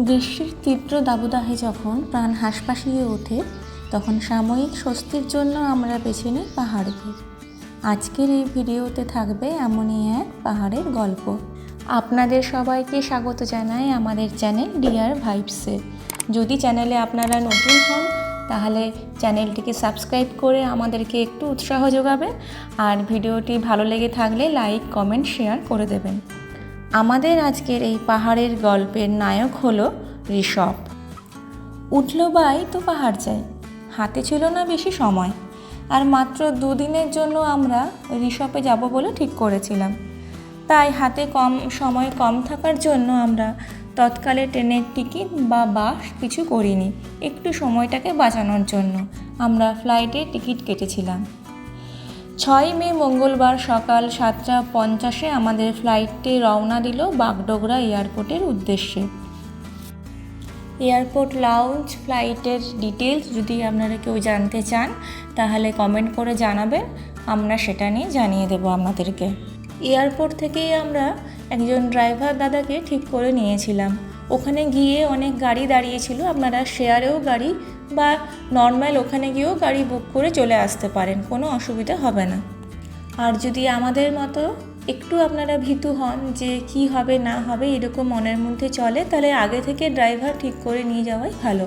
গ্রীষ্মের তীব্র দাবদাহে যখন প্রাণ হাঁসফাঁসিয়ে ওঠে, তখন সাময়িক স্বস্তির জন্য আমরা বেছে নিই পাহাড়কে। আজকের এই ভিডিওতে থাকবে এমনই এক পাহাড়ের গল্প। আপনাদের সবাইকে স্বাগত জানাই আমাদের চ্যানেল ডিয়ার ভাইবসে। যদি চ্যানেলে আপনারা নতুন হন তাহলে চ্যানেলটিকে সাবস্ক্রাইব করে আমাদেরকে একটু উৎসাহ যোগাবেন, আর ভিডিওটি ভালো লেগে থাকলে লাইক, কমেন্ট, শেয়ার করে দেবেন। আমাদের আজকের এই পাহাড়ের গল্পের নায়ক হলো ঋষভ। উঠল বাই তো পাহাড় চাই, হাতে ছিল না বেশি সময়, আর মাত্র দুদিনের জন্য আমরা ঋষভে যাব বলে ঠিক করেছিলাম। তাই হাতে কম থাকার জন্য আমরা তৎকালে ট্রেনের টিকিট বা বাস কিছু করিনি। একটু সময়টাকে বাঁচানোর জন্য আমরা ফ্লাইটে টিকিট কেটেছিলাম। 6 মে মঙ্গলবার সকাল 7:50 আমাদের ফ্লাইটটি রওনা দিল বাগডোগরা এয়ারপোর্টের উদ্দেশ্যে। এয়ারপোর্ট লাউঞ্জ, ফ্লাইটের ডিটেলস যদি আপনারা কেউ জানতে চান তাহলে কমেন্ট করে জানাবেন, আমরা সেটা নিয়ে জানিয়ে দেব আপনাদেরকে। এয়ারপোর্ট থেকেই আমরা একজন ড্রাইভার দাদাকে ঠিক করে নিয়েছিলাম। ওখানে গিয়ে অনেক গাড়ি দাঁড়িয়েছিল, আপনারা শেয়ারেও গাড়ি বা নর্মাল ওখানে গিয়েও গাড়ি বুক করে চলে আসতে পারেন, কোনো অসুবিধা হবে না। আর যদি আমাদের মতো একটু আপনারা ভীতু হন যে কি হবে না হবে এরকম মনের মধ্যে চলে, তাহলে আগে থেকে ড্রাইভার ঠিক করে নিয়ে যাওয়াই ভালো।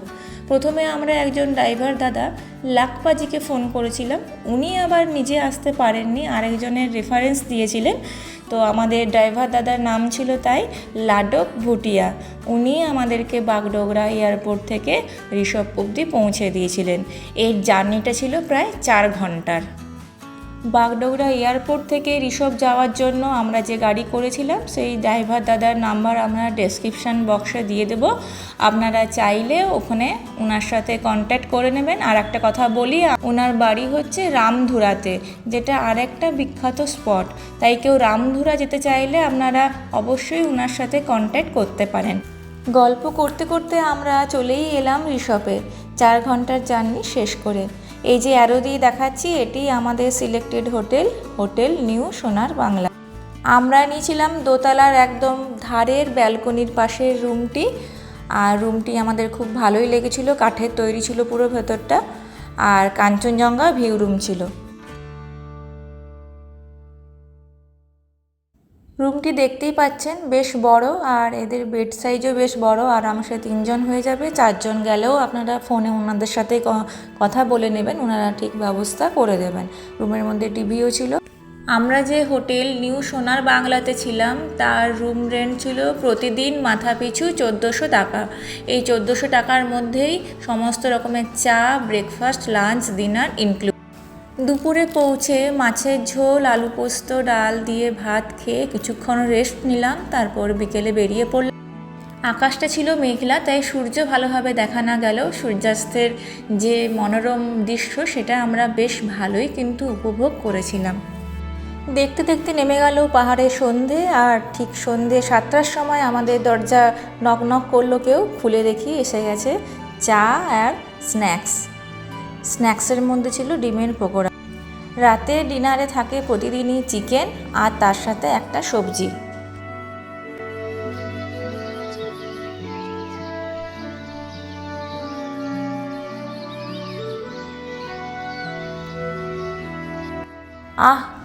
প্রথমে আমরা একজন ড্রাইভার দাদা লাখপাজিকে ফোন করেছিলাম, উনি আবার নিজে আসতে পারেননি, আরেকজনের রেফারেন্স দিয়েছিলেন। তো আমাদের ড্রাইভার দাদার নাম ছিল তাই লাডক ভুটিয়া। উনি আমাদেরকে বাগডোগরা এয়ারপোর্ট থেকে ঋষভ অবধি পৌঁছে দিয়েছিলেন। এই জার্নিটা ছিল প্রায় 4 ঘন্টার। বাগডোগরা এয়ারপোর্ট থেকে ঋষভ যাওয়ার জন্য আমরা যে গাড়ি করেছিলাম সেই ড্রাইভার দাদার নাম্বার আমরা ডেসক্রিপশান বক্সে দিয়ে দেব, আপনারা চাইলে ওখানে ওনার সাথে কন্ট্যাক্ট করে নেবেন। আর একটা কথা বলি, ওনার বাড়ি হচ্ছে রামধুরাতে, যেটা আরেকটা বিখ্যাত স্পট। তাই কেউ রামধুরা যেতে চাইলে আপনারা অবশ্যই ওনার সাথে কন্ট্যাক্ট করতে পারেন। গল্প করতে করতে আমরা চলেই এলাম ঋষভে 4 ঘন্টার জার্নি শেষ করে। এই যে অ্যারো দিয়ে দেখাচ্ছি, এটি আমাদের সিলেক্টেড হোটেল নিউ সোনার বাংলা। আমরা নিয়েছিলাম দোতলার একদম ধারের ব্যালকনির পাশের রুমটি, আর রুমটি আমাদের খুব ভালোই লেগেছিল। কাঠের তৈরি ছিল পুরো ভেতরটা, আর কাঞ্চনজঙ্ঘা ভিউ রুম ছিল। রুমটি দেখতেই পাচ্ছেন বেশ বড়, আর এদের বেড সাইজও বেশ বড়, আরামসে 3 জন হয়ে যাবে। 4 জন গেলেও আপনারা ফোনে ওনাদের সাথে কথা বলে নেবেন, ওনারা ঠিক ব্যবস্থা করে দেবেন। রুমের মধ্যে টিভিও ছিল। আমরা যে হোটেল নিউ সোনার বাংলাতে ছিলাম তার রুম রেন্ট ছিল প্রতিদিন মাথাপিছু 1400 টাকা। এই 1400 টাকার মধ্যেই সমস্ত রকমের চা, ব্রেকফাস্ট, লাঞ্চ, ডিনার ইনক্লুড। দুপুরে পৌঁছে মাছের ঝোল, আলু পোস্ত, ডাল দিয়ে ভাত খেয়ে কিছুক্ষণ রেস্ট নিলাম, তারপর বিকেলে বেরিয়ে পড়লাম। আকাশটা ছিল মেঘলা, তাই সূর্য ভালোভাবে দেখা না গেলেও সূর্যাস্তের যে মনোরম দৃশ্য সেটা আমরা বেশ ভালোই কিন্তু উপভোগ করেছিলাম। দেখতে দেখতে নেমে গেল পাহাড়ের সন্ধে, আর ঠিক সন্ধে 7টার সময় আমাদের দরজা নক করলো কেউ। খুলে দেখি এসে গেছে চা আর স্ন্যাক্সের মধ্যে ছিল ডিমের পকোড়া। রাতে ডিনারে থাকে প্রতিদিনই চিকেন, আর তার সাথে একটা সবজি।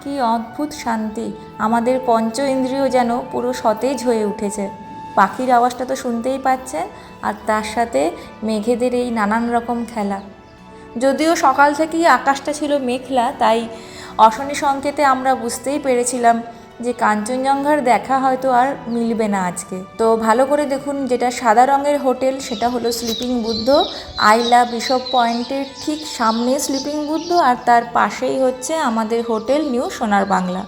কি অদ্ভুত শান্তি! আমাদের পঞ্চ ইন্দ্রিয় যেন পুরো সতেজ হয়ে উঠেছে। পাখির আওয়াজটা তো শুনতেই পাচ্ছেন, আর তার সাথে মেঘেদের এই নানান রকম খেলা। যদিও সকাল থেকেই আকাশটা ছিল মেঘলা, তাই অশনি সংকেতে আমরা বুঝতেই পেরেছিলাম যে কাঞ্চনজঙ্ঘার দেখা হয়তো আর মিলবে না আজকে। তো ভালো করে দেখুন, যেটা সাদা রঙের হোটেল সেটা হলো sleeping Buddha. I love Rishabh পয়েন্টের ঠিক সামনে স্লিপিং বুদ্ধ, আর তার পাশেই হচ্ছে আমাদের হোটেল নিউ সোনার বাংলা।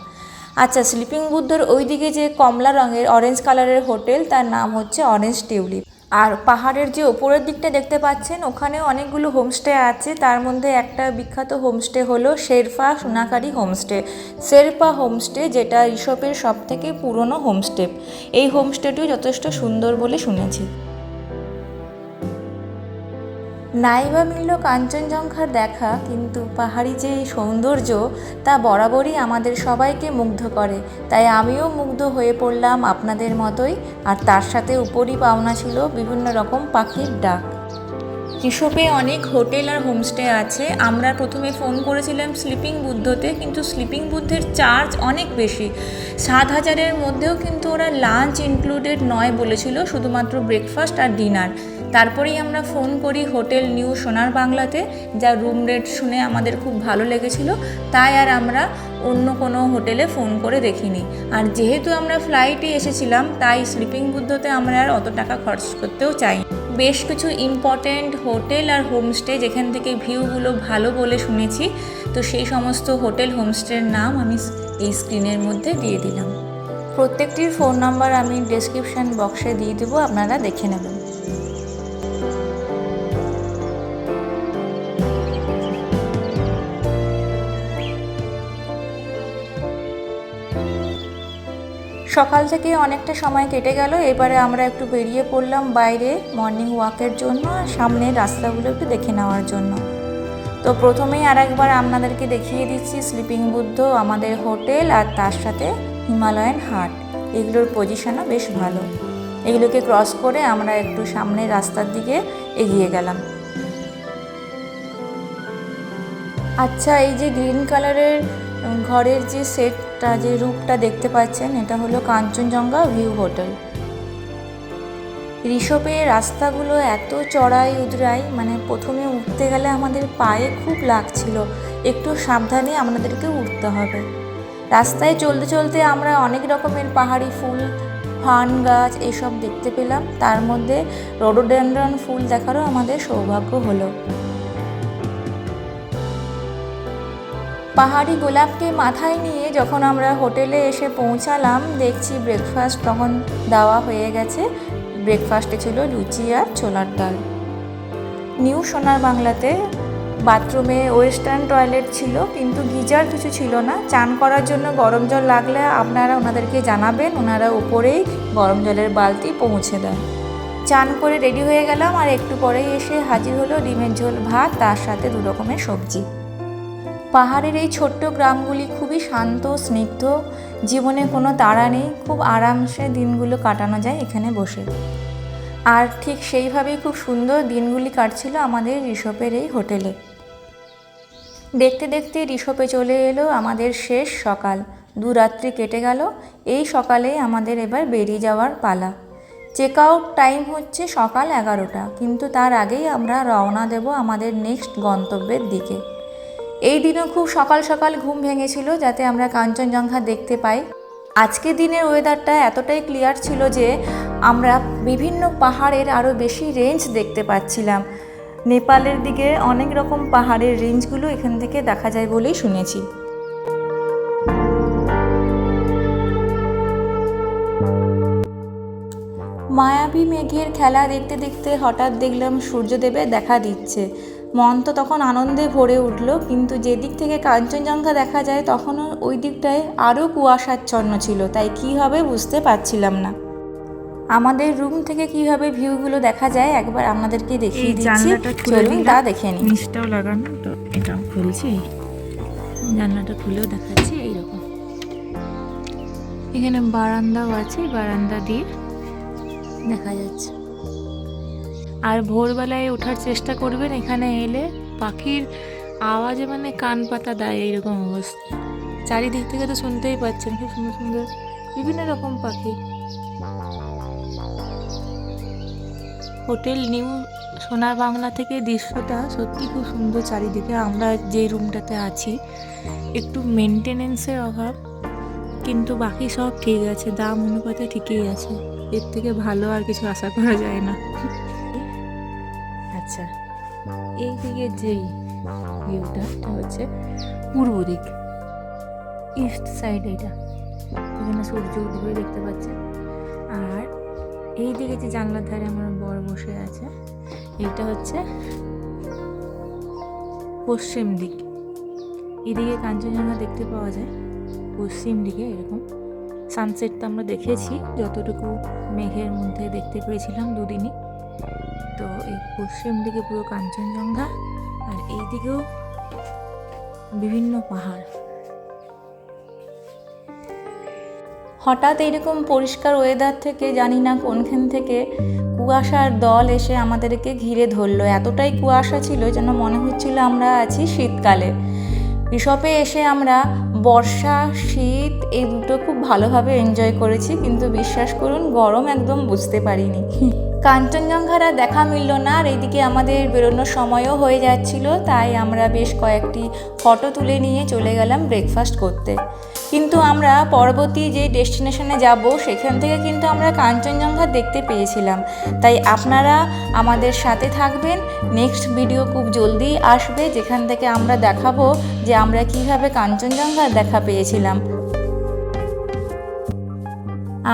আচ্ছা, স্লিপিং বুদ্ধর ওইদিকে যে কমলা রঙের অরেঞ্জ কালারের হোটেল, তার নাম হচ্ছে অরেঞ্জ টিউলিপ। আর পাহাড়ের যে ওপরের দিকটা দেখতে পাচ্ছেন ওখানেও অনেকগুলো হোমস্টে আছে। তার মধ্যে একটা বিখ্যাত হোমস্টে হলো শেরপা সোনাকারি হোমস্টে। শেরপা হোমস্টে, যেটা ঋষভের সবথেকে পুরনো হোমস্টে। এই হোমস্টেটিও যথেষ্ট সুন্দর বলে শুনেছি। নাই বা মিলল কাঞ্চনজঙ্ঘার দেখা, কিন্তু পাহাড়ি যে সৌন্দর্য তা বরাবরই আমাদের সবাইকে মুগ্ধ করে। তাই আমিও মুগ্ধ হয়ে পড়লাম আপনাদের মতোই। আর তার সাথে উপরই পাওনা ছিল বিভিন্ন রকম পাখির ডাক। ঋষভে অনেক হোটেল আর হোমস্টে আছে। আমরা প্রথমে ফোন করেছিলাম স্লিপিং বুদ্ধতে, কিন্তু স্লিপিং বুদ্ধের চার্জ অনেক বেশি, 7,000-এর মধ্যেও কিন্তু ওরা লাঞ্চ ইনক্লুডেড নয় বলেছিল, শুধুমাত্র ব্রেকফাস্ট আর ডিনার। তারপরেই আমরা ফোন করি হোটেল নিউ সোনার বাংলাতে, যা রুম রেট শুনে আমাদের খুব ভালো লেগেছিল, তাই আর আমরা অন্য কোনো হোটেলে ফোন করে দেখিনি। আর যেহেতু আমরা ফ্লাইটে এসেছিলাম, তাই স্লিপিং বুদ্ধতে আমরা আর অত টাকা খরচ করতেও চাই। বেশ কিছু ইম্পর্ট্যান্ট হোটেল আর হোমস্টে যেখান থেকে ভিউগুলো ভালো বলে শুনেছি, তো সেই সমস্ত হোটেল হোমস্টের নাম আমি এই স্ক্রিনের মধ্যে দিয়ে দিলাম। প্রত্যেকটির ফোন নাম্বার আমি ডেসক্রিপশান বক্সে দিয়ে দেবো, আপনারা দেখে নেবেন। সকাল থেকে অনেকটা সময় কেটে গেল। এবারে আমরা একটু বেরিয়ে পড়লাম বাইরে মর্নিং ওয়াকের জন্য আর সামনের রাস্তাগুলো একটু দেখে নেওয়ার জন্য। তো প্রথমেই আরেকবার আপনাদেরকে দেখিয়ে দিচ্ছি স্লিপিং বুদ্ধ, আমাদের হোটেল আর তার সাথে হিমালয়ান হাট। এগুলোর পজিশনও বেশ ভালো। এগুলোকে ক্রস করে আমরা একটু সামনের রাস্তার দিকে এগিয়ে গেলাম। আচ্ছা, এই যে গ্রিন কালারের ঘরের যে সেটটা, যে রূপটা দেখতে পাচ্ছেন, এটা হলো কাঞ্চনজঙ্ঘা ভিউ হোটেল। ঋষভের রাস্তাগুলো এত চড়াই উতরাই, মানে প্রথমে উঠতে গেলে আমাদের পায়ে খুব লাগছিল, একটু সাবধানে আমাদেরকে উঠতে হবে। রাস্তায় চলতে চলতে আমরা অনেক রকমের পাহাড়ি ফুল, ফার্ন গাছ এসব দেখতে পেলাম। তার মধ্যে রোডোডেনড্রন ফুল দেখারও আমাদের সৌভাগ্য হলো। পাহাড়ি গোলাপকে মাথায় নিয়ে যখন আমরা হোটেলে এসে পৌঁছালাম, দেখছি ব্রেকফাস্ট তখন দেওয়া হয়ে গেছে। ব্রেকফাস্টে ছিল লুচি আর ছোলার ডাল। নিউ সোনার বাংলাতে বাথরুমে ওয়েস্টার্ন টয়লেট ছিল, কিন্তু গিজার কিছু ছিল না। চান করার জন্য গরম জল লাগলে আপনারা ওনাদেরকে জানাবেন, ওনারা উপরেই গরম জলের বালতি পৌঁছে দেন। চান করে রেডি হয়ে গেলাম, আর একটু পরেই এসে হাজির হলো ডিমের ঝোল ভাত, তার সাথে 2 রকমের সবজি। পাহাড়ের এই ছোট্ট গ্রামগুলি খুবই শান্ত, স্নিগ্ধ, জীবনে কোনো তাড়া নেই, খুব আরামসে দিনগুলো কাটানো যায় এখানে বসে। আর ঠিক সেইভাবেই খুব সুন্দর দিনগুলি কাটছিল আমাদের ঋষভের এই হোটেলে। দেখতে দেখতে ঋষভে চলে এলো আমাদের শেষ সকাল। 2 রাত্রি কেটে গেল। এই সকালে আমাদের এবার বেরিয়ে যাওয়ার পালা। চেক আউট টাইম হচ্ছে সকাল 11টা, কিন্তু তার আগেই আমরা রওনা দেব আমাদের নেক্সট গন্তব্যের দিকে। এই দিনও খুব সকাল সকাল ঘুম ভেঙেছিল, যাতে আমরা কাঞ্চনজঙ্ঘা দেখতে পাই। আজকের দিনের ওয়েদারটা এতটাই ক্লিয়ার ছিল যে আমরা বিভিন্ন পাহাড়ের আরও বেশি রেঞ্জ দেখতে পাচ্ছিলাম। নেপালের দিকে অনেক রকম পাহাড়ের রেঞ্জগুলো এখান থেকে দেখা যায় বলেই শুনেছি। মায়াবী মেঘের খেলা দেখতে দেখতে হঠাৎ দেখলাম সূর্যদেবের দেখা দিচ্ছে। মন তো তখন আনন্দে ভরে উঠল, কিন্তু যেদিক থেকে কাঞ্চনজঙ্ঘা দেখা যায় তখনও ওই দিকটায় আরও কুয়াশাচ্ছন্ন ছিল, তাই কী হবে বুঝতে পারছিলাম না। আমাদের রুম থেকে কীভাবে ভিউগুলো দেখা যায় একবার আপনাদেরকে দেখিয়ে দিচ্ছি, চলুন তা দেখে নিই। নিচটাও লাগানো, তো এটা খুলছি, জানলাটা খুলেও দেখাচ্ছি। এইরকম এখানে বারান্দাও আছে, বারান্দা দিয়ে দেখা যাচ্ছে। আর ভোরবেলায় ওঠার চেষ্টা করবেন, এখানে এলে পাখির আওয়াজে মানে কান পাতা দেয়, এইরকম অবস্থা। চারিদিক থেকে তো শুনতেই পাচ্ছেন, খুব সুন্দর সুন্দর বিভিন্ন রকম পাখি। হোটেল নিউ সোনার বাংলা থেকে দৃশ্যটা সত্যি খুব সুন্দর চারিদিকে। আমরা যে রুমটাতে আছি একটু মেনটেনেন্সের অভাব, কিন্তু বাকি সব ঠিক আছে, দাম অনুপাতে ঠিকই আছে। এর থেকে ভালো আর কিছু আশা করা যায় না। আচ্ছা, এই দিকে যেই ভিউটা হচ্ছে পূর্ব দিক, ইস্ট সাইড, এটা এখানে সূর্য উঠবে দেখতে পাচ্ছেন। আর এই দিকে যে জানলার ধারে আমার বর বসে আছে, এটা হচ্ছে পশ্চিম দিক। এদিকে কাঞ্চনজঙ্ঘা দেখতে পাওয়া যায়, পশ্চিম দিকে এরকম। সানসেটটা আমরা দেখেছি যতটুকু মেঘের মধ্যে দেখতে পেয়েছিলাম 2 দিনই। তো এই পশ্চিম দিকে পুরো কাঞ্চনজঙ্ঘা, আর এই দিকেও বিভিন্ন পাহাড়। হঠাৎ এইরকম পরিষ্কার ওয়েদার থেকে জানি না কোনখান থেকে কুয়াশার দল এসে আমাদেরকে ঘিরে ধরলো। এতটাই কুয়াশা ছিল যেন মনে হচ্ছিল আমরা আছি শীতকালে। ঋষভে এসে আমরা বর্ষা শীত এই দুটো খুব ভালোভাবে এনজয় করেছি, কিন্তু বিশ্বাস করুন গরম একদম বুঝতে পারিনি। কাঞ্চনজঙ্ঘার দেখা মিলল না, আর এইদিকে আমাদের বেরোনোর সময়ও হয়ে যাচ্ছিল, তাই আমরা বেশ কয়েকটি ফটো তুলে নিয়ে চলে গেলাম ব্রেকফাস্ট করতে। কিন্তু আমরা পরবর্তী যে ডেস্টিনেশনে যাব সেখান থেকে কিন্তু আমরা কাঞ্চনজঙ্ঘা দেখতে পেয়েছিলাম। তাই আপনারা আমাদের সাথে থাকবেন, নেক্সট ভিডিও খুব জলদি আসবে যেখান থেকে আমরা দেখাবো যে আমরা কিভাবে কাঞ্চনজঙ্ঘার দেখা পেয়েছিলাম।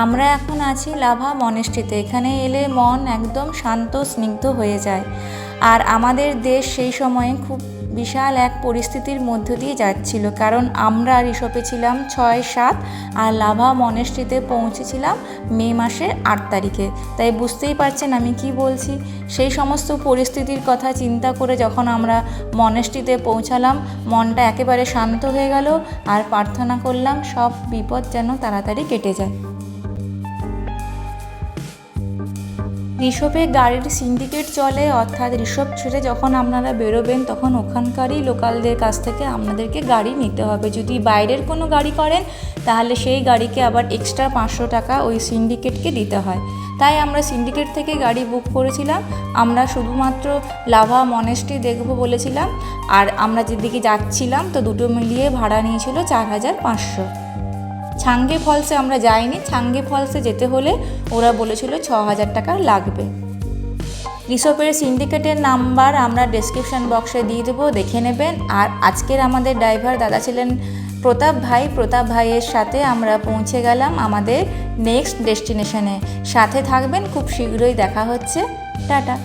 আমরা এখন আছি লাভা মনেস্ট্রিতে। এখানে এলে মন একদম শান্ত স্নিগ্ধ হয়ে যায়। আর আমাদের দেশ সেই সময়ে খুব বিশাল এক পরিস্থিতির মধ্য দিয়ে যাচ্ছিল, কারণ আমরা ঋষভে ছিলাম 6-7 আর লাভা মনেস্ট্রিতে পৌঁছেছিলাম মে মাসের 8 তারিখে। তাই বুঝতেই পারছেন আমি কি বলছি। সেই সমস্ত পরিস্থিতির কথা চিন্তা করে যখন আমরা মনেস্ট্রিতে পৌঁছালাম, মনটা একেবারে শান্ত হয়ে গেল, আর প্রার্থনা করলাম সব বিপদ যেন তাড়াতাড়ি কেটে যায়। ঋষভে গাড়ির সিন্ডিকেট চলে, অর্থাৎ ঋষভ ছেড়ে যখন আপনারা বেরোবেন তখন ওখানকারই লোকালদের কাছ থেকে আপনাদেরকে গাড়ি নিতে হবে। যদি বাইরের কোনো গাড়ি করেন তাহলে সেই গাড়িকে আবার এক্সট্রা 500 টাকা ওই সিন্ডিকেটকে দিতে হয়। তাই আমরা সিন্ডিকেট থেকে গাড়ি বুক করেছিলাম। আমরা শুধুমাত্র লাভা মনেস্ট্রি দেখব বলেছিলাম, আর আমরা যেদিকে যাচ্ছিলাম তো দুটো মিলিয়ে ভাড়া নিয়েছিল 4500। ছাঙ্গে ফলসে আমরা যাইনি, ছাঙ্গে ফলসে যেতে হলে ওরা বলেছিল 6000 টাকা লাগবে। ঋষভের সিন্ডিকেটের নাম্বার আমরা ডেসক্রিপশন বক্সে দিয়ে দেবো, দেখে নেবেন। আর আজকের আমাদের ড্রাইভার দাদা ছিলেন প্রতাপ ভাই। প্রতাপ ভাইয়ের সাথে আমরা পৌঁছে গেলাম আমাদের নেক্সট ডেস্টিনেশনে। সাথে থাকবেন, খুব শীঘ্রই দেখা হচ্ছে। টাটা।